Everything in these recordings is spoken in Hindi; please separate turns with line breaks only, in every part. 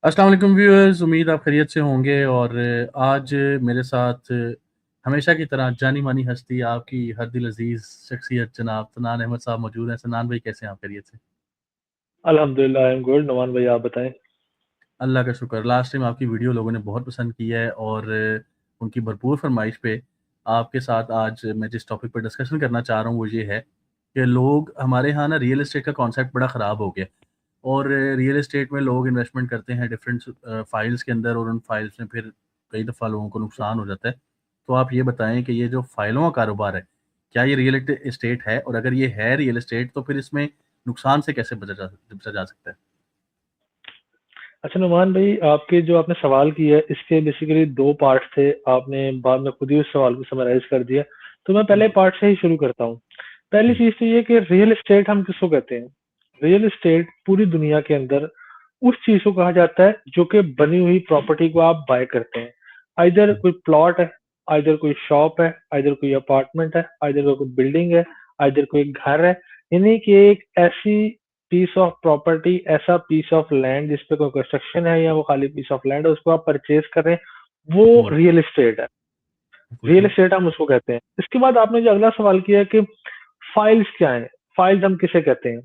अस्सलाम वालेकुम व्यूअर्स, उम्मीद आप खैरियत से होंगे। और आज मेरे साथ हमेशा की तरह जानी-मानी हस्ती, आपकी हर दिल अज़ीज़ शख्सियत जनाब सनान अहमद साहब मौजूद हैं। सनान भाई, कैसे हैं आप? खैरियत से?
अल्हम्दुलिल्लाह, आई एम गुड। नुमान भाई, आप बताएं।
अल्लाह का शुक्र। लास्ट टाइम आपकी वीडियो लोगों ने बहुत पसंद की है और उनकी भरपूर फ़रमाइश पे आपके साथ आज मैं जिस टॉपिक पर डिस्कशन करना चाह रहा हूँ वो ये है कि लोग हमारे यहाँ ना रियल एस्टेट का कॉन्सेप्ट बड़ा ख़राब हो गया। और रियल एस्टेट में लोग इन्वेस्टमेंट करते हैं डिफरेंट फाइल्स के अंदर, और उन फाइल्स में फिर कई दफ़ा लोगों को नुकसान हो जाता है। तो आप ये बताएं कि ये जो फाइलों का कारोबार है, क्या ये रियल एस्टेट है? और अगर ये है रियल एस्टेट तो फिर इसमें नुकसान से कैसे बचा जा सकता है?
अच्छा नुमान भाई, आपके जो आपने सवाल किया है इसके बेसिकली दो पार्ट थे। आपने बाद में खुद ही उस सवाल को समराइज कर दिया, तो मैं पहले
बिल्कुल।
पार्ट से ही शुरू करता हूँ। पहली
जी।
चीज तो ये कि रियल एस्टेट हम किसको कहते हैं। रियल एस्टेट पूरी दुनिया के अंदर उस चीज को कहा जाता है जो कि बनी हुई प्रॉपर्टी को आप बाय करते हैं। आइदर कोई प्लॉट है, आइदर कोई शॉप है, आइदर कोई अपार्टमेंट है, आइदर कोई बिल्डिंग है, आइदर कोई घर है। यानी कि एक ऐसी पीस ऑफ प्रॉपर्टी, ऐसा पीस ऑफ लैंड जिसपे कोई कंस्ट्रक्शन है या वो खाली पीस ऑफ लैंड है, उसको आप परचेज कर रहे हैं, वो
हुँ,
रियल एस्टेट है।
बिल्कुल
रियल
सही।
एस्टेट हम उसको कहते हैं। इसके बाद आपने जो अगला सवाल किया कि फाइल्स क्या है, फाइल्स हम किसे कहते हैं।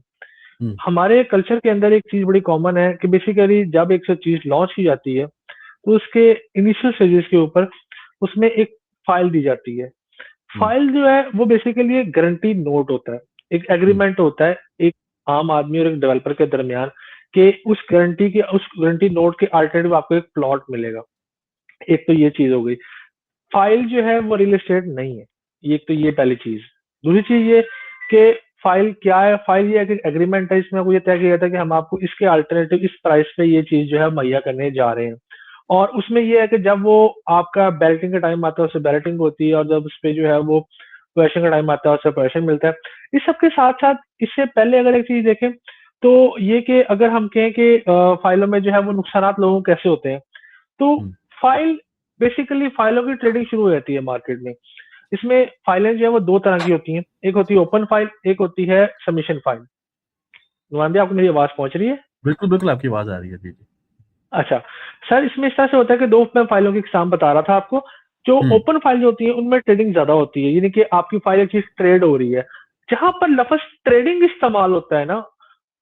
हुँ,
हमारे कल्चर के अंदर एक चीज बड़ी कॉमन है कि बेसिकली जब एक चीज लॉन्च की जाती है तो उसके इनिशियल स्टेजेस के ऊपर उसमें एक फाइल दी जाती है।
हुँ,
फाइल जो है वो बेसिकली एक गारंटी नोट होता है, एक
हुँ,
एग्रीमेंट होता है एक आम आदमी और एक डेवलपर के दरमियान कि उस गारंटी नोट के अल्टरनेटिव आपको एक प्लॉट मिलेगा। एक तो ये चीज हो गई। फाइल जो है वो रियल एस्टेट नहीं है। ये एक तो ये पहली चीज। दूसरी चीज ये कि फाइल क्या है। फाइल ये है कि एग्रीमेंट है, इसमें आपको ये तय किया जाता है कि हम आपको इसके अल्टरनेटिव इस प्राइस पे ये चीज जो है मुहैया करने जा रहे हैं। और उसमें ये है कि जब वो आपका बैलेटिंग का टाइम आता है उससे बैलेटिंग होती है, और जब उस पे जो है वो क्वेश्चन का टाइम आता है उससे क्वेश्चन मिलता है। इस सब के साथ साथ इससे पहले अगर एक चीज देखें तो ये कि अगर हम कहें कि फाइलों में जो है वो नुकसानात लोगों को कैसे होते हैं, तो
हुँ।
फाइल बेसिकली फाइलों की ट्रेडिंग शुरू हो जाती है मार्केट में। इसमें फाइलें जो है वो दो तरह की होती हैं, एक होती है ओपन फाइल, एक होती है सबमिशन फाइल। नुमान भाई, आपको मेरी आवाज पहुंच रही है?
बिल्कुल, बिल्कुल आपकी आवाज़ आ रही है। जी, जी।
अच्छा सर, इसमें इस तरह से होता है कि दो मैं फाइलों की एग्जाम बता रहा था आपको। जो
हुँ,
ओपन फाइल जो होती है उनमें ट्रेडिंग ज्यादा होती है, यानी कि आपकी फाइल एक चीज ट्रेड हो रही है। जहां पर लफ्ज ट्रेडिंग इस्तेमाल होता है ना,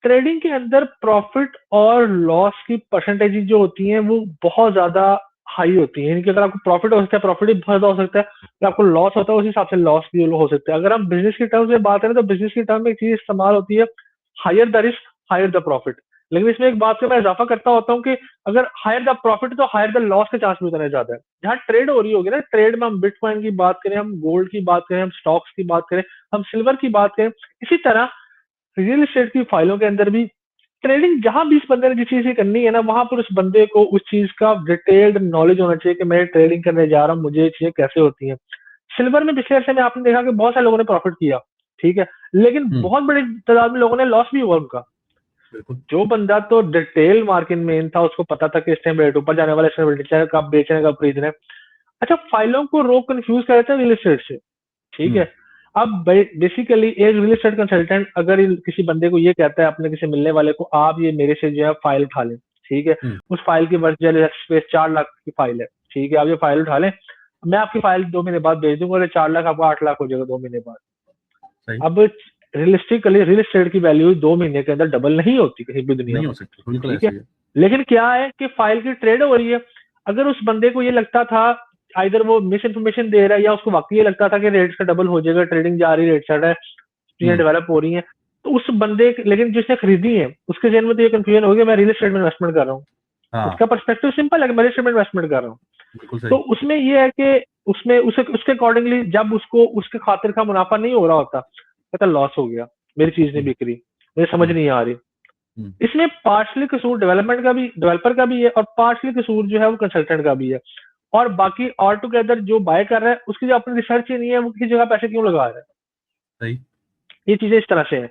ट्रेडिंग के अंदर प्रॉफिट और लॉस की परसेंटेज जो होती हैं वो बहुत ज्यादा हाई होती है। यानी कि अगर आपको प्रॉफिट हो सकता है, प्रॉफिट भी बहुत ज्यादा हो सकता है। अगर आपको लॉस होता है उस हिसाब से लॉस भी हो सकता है। अगर हम बिजनेस की टर्म्स में बात करें तो बिजनेस की टर्म में एक चीज इस्तेमाल होती है, higher the risk higher the profit. लेकिन इसमें एक बात का मैं इजाफा करता होता हूँ कि अगर हायर द प्रॉफिट तो हायर द लॉस के चांस भी उतने ज्यादा है। जहां ट्रेड हो रही होगी ना, ट्रेड में हम बिटकॉइन की बात करें, हम गोल्ड की बात करें, हम स्टॉक्स की बात करें, हम सिल्वर की बात करें, इसी तरह रियल एस्टेट की फाइलों के अंदर भी ट्रेडिंग जहां भी इस बंदे ने जिस चीज की करनी है ना, वहां पर उस बंदे को उस चीज का डिटेल्ड नॉलेज होना चाहिए कि मैं ट्रेडिंग करने जा रहा हूँ, मुझे ये चीजें कैसे होती हैं। सिल्वर में पिछले अर्से में आपने देखा कि बहुत सारे लोगों ने प्रॉफिट किया, ठीक है, लेकिन
हुँ,
बहुत बड़ी तादाद में लोगों ने लॉस भी हुआ उनका।
बिल्कुल।
जो बंदा तो डिटेल मार्केट में था, उसको पता था कि इस टाइम रेट ऊपर जाने वाला है, इस टाइम नीचे कब बेचना है कब खरीदना है। अच्छा, फाइलों को रोक कंफ्यूज कर देते हैं रियल एस्टेट से, ठीक
हुँ,
है। अब बेसिकली एक रियल एस्टेट कंसल्टेंट अगर किसी बंदे को ये कहता है अपने किसी मिलने वाले को, आप ये मेरे से जो है फाइल उठा लें, ठीक है।
हुँ,
उस फाइल की वर्थ जो है स्पेस 4 लाख की फाइल है, ठीक है, आप ये फाइल उठा लें, मैं आपकी फाइल 2 महीने बाद भेज दूंगा और 4 लाख आपको 8 लाख हो जाएगा 2 महीने बाद।
सही।
अब रियलिस्टिकली रियल एस्टेट की वैल्यू 2 महीने के अंदर डबल नहीं होती कहीं भी दुनिया
नहीं हो
में,
सकती, बिल्कुल
ठीक है।
ऐसे ही है।
लेकिन क्या है कि फाइल की ट्रेड हो रही है। अगर उस बंदे को ये लगता था, इधर वो मिस इन्फॉर्मेशन दे रहा है या उसको वाकई ये लगता था कि रेट्स का डबल हो जाएगा, ट्रेडिंग जा रही है, रेट चढ़ रहा है, चीजें
हुँ,
डेवलप हो रही हैं, तो उस बंदे लेकिन जिसने खरीदी है उसके जहन में तो ये कंफ्यूजन हो गया, मैं रियल एस्टेट में इन्वेस्टमेंट कर रहा हूँ।
हाँ,
उसका पर्सपेक्टिव सिंपल है कि मैं रियल एस्टेट में इन्वेस्टमेंट कर रहा हूँ।
बिल्कुल
तो
सही।
उसमें ये है कि उसमें उसे उसके अकॉर्डिंगली जब उसको उसके खातिर का मुनाफा नहीं हो रहा होता, कहता लॉस हो गया, मेरी चीज नहीं
हुँ,
बिक रही, मुझे समझ
हुँ,
नहीं आ रही।
हुँ,
इसमें पार्शली कसूर डेवलपमेंट का भी, डेवलपर का भी है, और पार्शली कसूर जो है वो कंसल्टेंट का भी है। और बाकी ऑल टुगेदर जो बाय कर रहा है उसकी जो अपनी रिसर्च ही नहीं है, वो किसी जगह पैसे क्यों लगा रहा है।
सही।
ये चीजें इस तरह से है।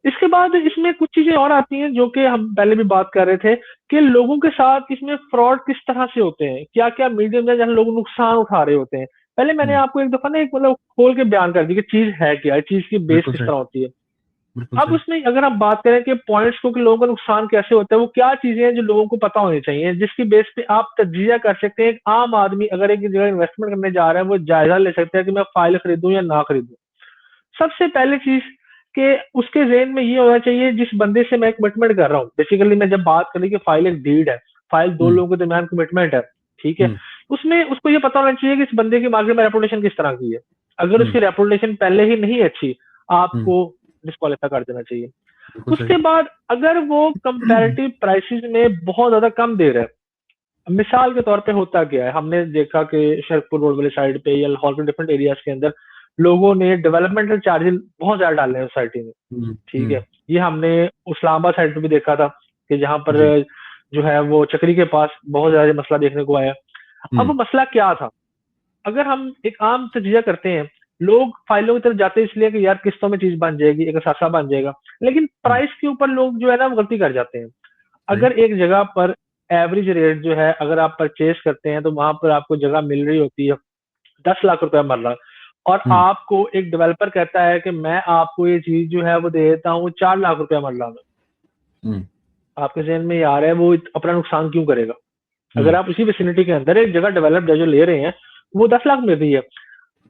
इसके बाद इसमें कुछ चीजें और आती हैं जो कि हम पहले भी बात कर रहे थे कि लोगों के साथ इसमें फ्रॉड किस तरह से होते हैं, क्या क्या मीडियम है जहां लोग नुकसान उठा रहे होते हैं। पहले मैंने
हुँ,
आपको एक दफा ना एक मतलब खोल के बयान कर दी कि चीज है क्या, चीज की बेस
बिल्कुल
किस
सही।
तरह होती है।
बिल्कुल
अब
सही।
उसमें अगर हम बात करें कि पॉइंट्स को कि लोगों का नुकसान कैसे होता है, वो क्या चीजें हैं जो लोगों को पता होनी चाहिए, जिसकी बेस पे आप तज्जिया कर सकते हैं। एक आम आदमी अगर एक जगह इन्वेस्टमेंट करने जा रहा है, वो जायजा ले सकता है कि मैं फाइल खरीदूं या ना खरीदूं। सबसे पहली चीज कि उसके ज़हन में ये होना चाहिए, जिस बंदे से मैं कमिटमेंट कर रहा हूँ, बेसिकली मैं जब बात करें कि फाइल एक डीड है, फाइल दो
हुँ,
लोगों के दरमियान कमिटमेंट है, ठीक है।
हुँ,
उसमें उसको ये पता होना चाहिए कि इस बंदे की मार्केट में रेपुटेशन किस तरह की है। अगर
हुँ,
उसकी रेपुटेशन पहले ही नहीं अच्छी,
हुँ,
आपको डिस्क्वालीफाई कर देना चाहिए।
बिल्कुल सही।
उसके बाद अगर वो कंपैरेटिव प्राइसेस में बहुत ज्यादा कम दे रहा है, मिसाल के तौर पे होता क्या है, हमने देखा कि शरकपुर रोड वाली साइड पे या लाहौर के डिफरेंट एरियाज के अंदर लोगों ने डेवलपमेंटल चार्जेस बहुत ज्यादा डाले हैं सोसाइटी में,
हुँ,
ठीक है।
हुँ,
ये हमने इस्लामाबाद साइड पे भी देखा था कि जहाँ पर
जी,
जो है वो चक्री के पास बहुत ज्यादा मसला देखने को आया। अब
हुँ,
वो मसला क्या था, अगर हम एक आम तजिया करते हैं, लोग फाइलों की तरफ जाते हैं इसलिए कि यार किस्तों में चीज बन जाएगी, एक असासा बन जाएगा, लेकिन
हुँ,
प्राइस के ऊपर लोग जो है ना वो गलती कर जाते हैं।
सही।
अगर एक जगह पर एवरेज रेट जो है अगर आप परचेज करते हैं, तो वहां पर आपको जगह मिल रही होती है 10 लाख रुपया मरला, और
हुँ,
आपको एक डेवलपर कहता है कि मैं आपको ये चीज जो है वो दे देता हूँ 4 लाख रुपया मरला में।
हुँ,
आपके जहन में ये आ रहा है वो अपना नुकसान क्यों करेगा? अगर
हुँ,
आप उसी विसिनिटी के अंदर एक जगह डेवलप्ड है जो ले रहे हैं, वो 10 लाख मिल रही है,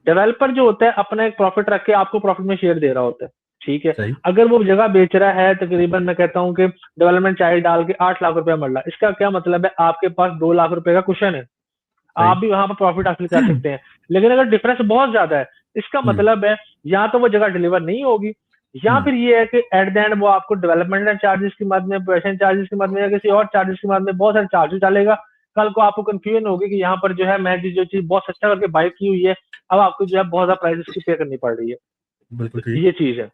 डेवलपर जो होता है अपना एक प्रॉफिट रख के आपको प्रॉफिट में शेयर दे रहा होता है, ठीक है।
सही।
अगर वो जगह बेच रहा है तकरीबन मैं कहता हूँ कि डेवलपमेंट चार्ज डाल के 8 लाख रुपया मर रहा है, इसका क्या मतलब है, आपके पास 2 लाख रुपए का कुशन है,
सही।
आप भी वहां पर प्रॉफिट हासिल कर सकते हैं। लेकिन अगर डिफरेंस बहुत ज्यादा है, इसका
हुँ,
मतलब है या तो वो जगह डिलीवर नहीं होगी, या
हुँ,
फिर ये है कि एट द एंड वो आपको डेवलपमेंट चार्जेस की मद में, प्रोडक्शन चार्जेस की मद में, या किसी और चार्जेस की मद में बहुत सारे चार्जेस डालेगा। कल को आपको कंफ्यूजन होगी कि यहाँ पर जो है मैं जो चीज बहुत सस्ता करके बाय की हुई है, अब आपको जो है बहुत ज्यादा प्राइस उसकी पे करनी पड़ रही है।
बिल्कुल
तो
ठीक।
ये चीज है।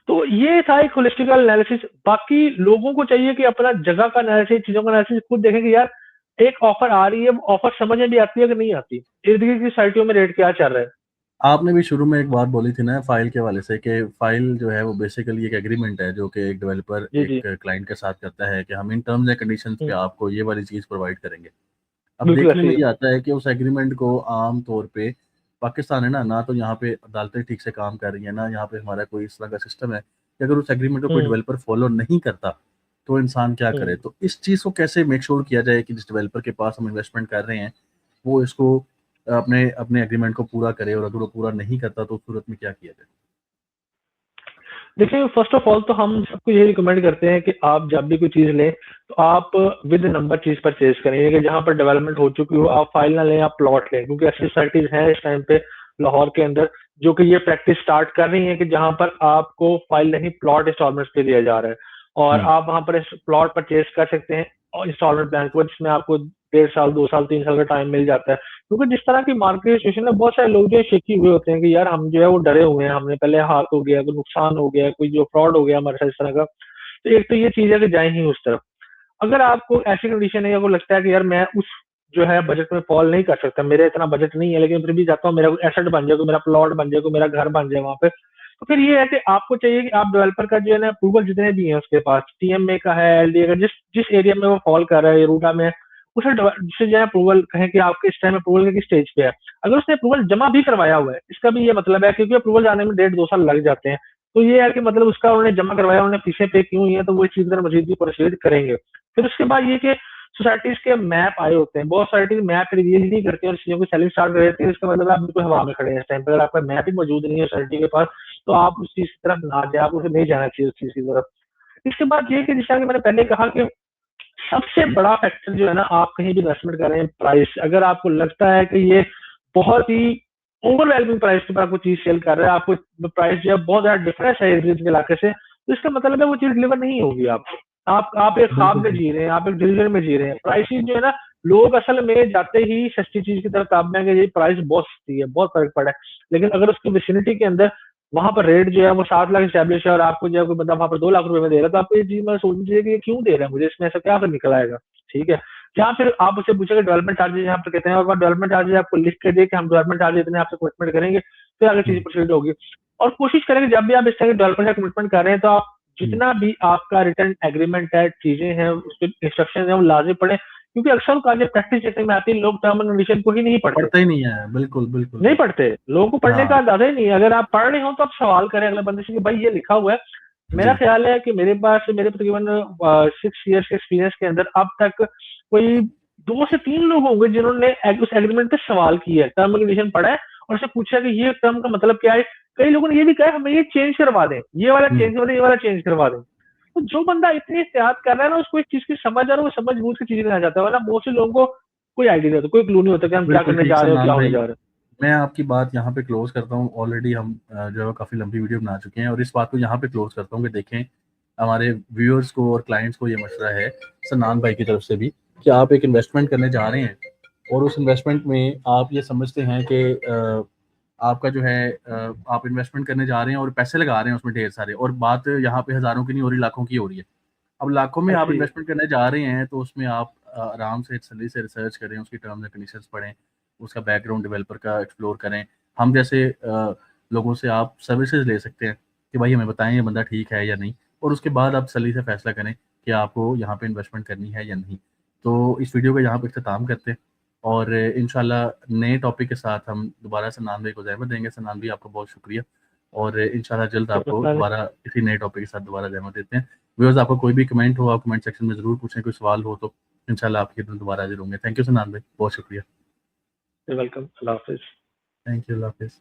तो ये था एक होलिस्टिकल एनालिसिस। बाकी लोगों को चाहिए कि अपना जगह का एनालिसिस, चीजों का एनालिसिस खुद देखें कि यार एक ऑफर आ रही है, वो ऑफर समझ में भी आती है कि नहीं आती, इर्द गिर्द की साइटों में रेट क्या चल रहा है।
आपने भी शुरू में एक बात बोली थी ना फाइल के हवाले से कि फाइल जो है वो बेसिकली एक एग्रीमेंट है जो कि एक डेवलपर
जी
एक
जी।
क्लाइंट के साथ करता है कि हम इन टर्म्स एंड कंडीशंस पे
हम्म,
आपको ये वाली चीज़ प्रोवाइड करेंगे। अब
बिल्कुल
देखने
ऐसे
में
ही है।
ये आता है कि उस एग्रीमेंट को आम तौर पे पाकिस्तान है ना तो यहाँ पे अदालतें ठीक से काम कर रही हैं, ना यहाँ पे हमारा कोई इस तरह का सिस्टम है कि अगर उस एग्रीमेंट को कोई
हम्म
डेवलपर फॉलो नहीं करता, तो इंसान क्या करे?
हम्म।
तो इस चीज़ को कैसे मेक श्योर किया जाए कि जिस डेवलपर के पास हम इन्वेस्टमेंट कर रहे हैं, वो इसको अपने अपने एग्रीमेंट को पूरा करे और अगर वो पूरा नहीं करता तो उस सूरत में क्या किया जाए?
देखिए फर्स्ट ऑफ ऑल तो हम सबको यही रिकमेंड करते हैं कि आप जब भी कोई चीज लें, तो आप विद नंबर चीज परचेज करें, कि जहां पर डेवलपमेंट हो चुकी हो आप फाइल ना लें, आप प्लॉट लें, क्योंकि ऐसी सोसाइटीज हैं इस टाइम पे लाहौर के अंदर जो कि ये प्रैक्टिस स्टार्ट कर रही है कि जहां पर आपको फाइल नहीं प्लॉट इंस्टॉलमेंट पे दिया जा रहा है, और
हुँ,
आप वहां पर प्लॉट परचेज कर सकते हैं और इंस्टॉलमेंट प्लान के बाद, जिसमें आपको 1.5 साल 2 साल 3 साल का टाइम मिल जाता है। क्योंकि जिस तरह की मार्केट सिचुएशन है, बहुत सारे लोग जो है शेकी हुए होते हैं कि यार हम जो है वो डरे हुए हैं, हमने पहले हाथ हो गया, कोई नुकसान हो गया, कोई जो फ्रॉड हो गया हमारे साथ इस तरह का। तो एक तो ये चीज है कि जाए ही उस तरफ। अगर आपको ऐसी कंडीशन है, आपको लगता है कि यार मैं उस जो है बजट में फॉल नहीं कर सकता, मेरा इतना बजट नहीं है, लेकिन फिर भी चाहता हूँ मेरा एसेट बन जाए, कोई मेरा प्लॉट बन जाए, कोई मेरा घर बन जाए वहां पे, तो फिर ये है कि आपको चाहिए कि आप डेवलपर का जो है ना अप्रूवल जितने भी हैं उसके पास, टीएमए का है, एलडीए का, जिस जिस एरिया में वो फॉल कर रहा है, रूटा में, उसे उसे जो है अप्रूवल कहें कि आपके इस टाइम अप्रूवल के किस स्टेज पे है। अगर उसने अप्रूवल जमा भी करवाया हुआ है, इसका भी ये मतलब है, क्योंकि अप्रूवल आने में 1.5 2 साल लग जाते हैं, तो ये है कि मतलब उसका उन्होंने जमा करवाया, उन्होंने फीसें पे की हुई है, तो वो इस चीज पर मजीद भी प्रोसीड करेंगे। फिर उसके बाद ये कि सोसाइटीज के मैप आए होते हैं, बहुत सोसाइटीज मैप रिलीज नहीं करती और चीजों को सेलिंग स्टार्ट कर देती है, इसका मतलब आप बिल्कुल हवा में खड़े हैं इस टाइम पर। अगर आपका मैप ही मौजूद नहीं है सोसाइटी के पास, तो आप उस चीज की तरफ ना जाए, आप उसे नहीं जाना चाहिए उस चीज की तरफ। इसके बाद ये कि जैसा कि मैंने पहले कहा कि सबसे बड़ा फैक्टर जो है ना, आप कहीं भी इन्वेस्टमेंट कर रहे हैं, प्राइस। अगर आपको लगता है कि ये बहुत ही ओवरवेलमिंग प्राइस के ऊपर आपको चीज सेल कर रहा है, आपको प्राइस जो है बहुत ज्यादा डिफरेंस है इस के इलाके से, तो इसका मतलब है वो चीज डिलीवर नहीं होगी आपको। आप एक ख्वाब
बिल्कुल
में
सही।
जी रहे हैं, आप एक डिलीवर में जी रहे हैं। प्राइसिंग जो है ना, लोग असल में जाते ही सस्ती चीज की तरफ ताब में, ये प्राइस बहुत सस्ती है, बहुत फर्क पड़ा है। लेकिन अगर उसकी विसिनिटी के अंदर वहां पर रेट जो है वो 7 लाख स्टैब्लिश है, और आपको जो है कोई बंदा वहां पर 2 लाख रुपए में दे रहा है, तो आपको ये चीज मैं सोचनी चाहिए कि ये क्यों दे रहा है मुझे, इसमें ऐसा क्या कर निकल आएगा, ठीक है। या फिर आप उससे पूछेंगे डेवलपमेंट चार्जेस यहाँ पर कहते हैं, और डेवलपमेंट चार्जेस आपको लिख के दे कि हम डेवलपमेंट चार्जेस इतने आपसे कमिटमेंट करेंगे, फिर आगे चीज
हुँ,
प्रोसीड होगी। और कोशिश करेंगे जब भी आप इस तरह के डेवलपमेंट का कमिटमेंट कर रहे हैं, तो आप
हुँ,
जितना भी आपका रिटर्न एग्रीमेंट है, चीजें हैं, उसके इंस्ट्रक्शन है, वो लाजमी पढ़े, क्योंकि अक्सर का जब प्रैक्टिस चेकिंग में आती है लोग टर्म एंड कंडीशन को ही नहीं
पढ़ते ही नहीं है, बिल्कुल बिल्कुल
नहीं पढ़ते, लोगों को पढ़ने का
हाँ
अंदाजा ही नहीं है। अगर आप पढ़ रहे हो तो आप सवाल करें अगले बंदे से कि भाई ये लिखा हुआ है। मेरा
जी
ख्याल है कि मेरे पास मेरे तकरीबन 6 ईयर्स के एक्सपीरियंस के अंदर अब तक कोई 2 से 3 लोग होंगे जिन्होंने उस एग्रीमेंट पे सवाल किया है, टर्म एंड कंडीशन पढ़ा है और उससे पूछा कि ये टर्म का मतलब क्या है। कई लोगों ने ये भी कहा हमें ये चेंज करवा दें, ये वाला चेंज करवा दें, ये वाला चेंज करवा दें। तो जो बंदा इतनी एहतियात कर रहा है ना, उसको एक चीज की समझ आ रहा है, वो समझ बूझ के चीजें करना चाहता है, वरना मोस्टली लोगों को कोई आइडिया नहीं होता, कोई क्लू नहीं होता कि हम क्या
बिल्कुल
करने
ठीक
जा रहे हो, क्या
सलमान
होने
भाई,
जा रहे हो।
मैं आपकी बात यहाँ पे क्लोज करता हूँ। ऑलरेडी हम जो है काफ़ी लंबी वीडियो बना चुके हैं और इस बात को यहाँ पे क्लोज करता हूँ कि देखें हमारे व्यूअर्स को और क्लाइंट्स को ये मशवरा है सलमान भाई की तरफ से भी कि आप एक इन्वेस्टमेंट करने जा रहे हैं और उस इन्वेस्टमेंट में आप ये समझते हैं कि आपका जो है आप इन्वेस्टमेंट करने जा रहे हैं और पैसे लगा रहे हैं उसमें ढेर सारे, और बात यहाँ पे हज़ारों की नहीं हो रही, लाखों की हो रही है। अब लाखों में आप
अच्छी
इन्वेस्टमेंट करने जा रहे हैं तो उसमें आप आराम से तसल्ली से रिसर्च करें, उसकी टर्म्स एंड कंडीशंस पढ़ें, उसका बैकग्राउंड डेवलपर का एक्सप्लोर करें। हम जैसे लोगों से आप सर्विसेज ले सकते हैं कि भाई हमें बताएं ये बंदा ठीक है या नहीं, और उसके बाद आप तसल्ली से फैसला करें कि आपको यहाँ पे इन्वेस्टमेंट करनी है या नहीं। तो इस वीडियो का यहाँ पे इख्तिताम करते हैं और इंशाल्लाह नए टॉपिक के साथ हम दोबारा सन्नान भाई को ज़हमत देंगे। सन्नान भाई आपका बहुत शुक्रिया और इंशाल्लाह जल्द आपको
मसला नहीं।
दोबारा किसी नए टॉपिक के साथ दोबारा ज़हमत देते हैं। व्यूअर्स, आपको कोई भी कमेंट हो आप कमेंट सेक्शन में ज़रूर पूछें, कोई सवाल हो तो इंशाल्लाह आपकी खिदमत दोबारा हाजिर होंगे। थैंक यू सन्नान भाई, बहुत शुक्रिया।
वेलकम, अल्लाह हाफिज।
थैंक यू, अल्लाह हाफिज़।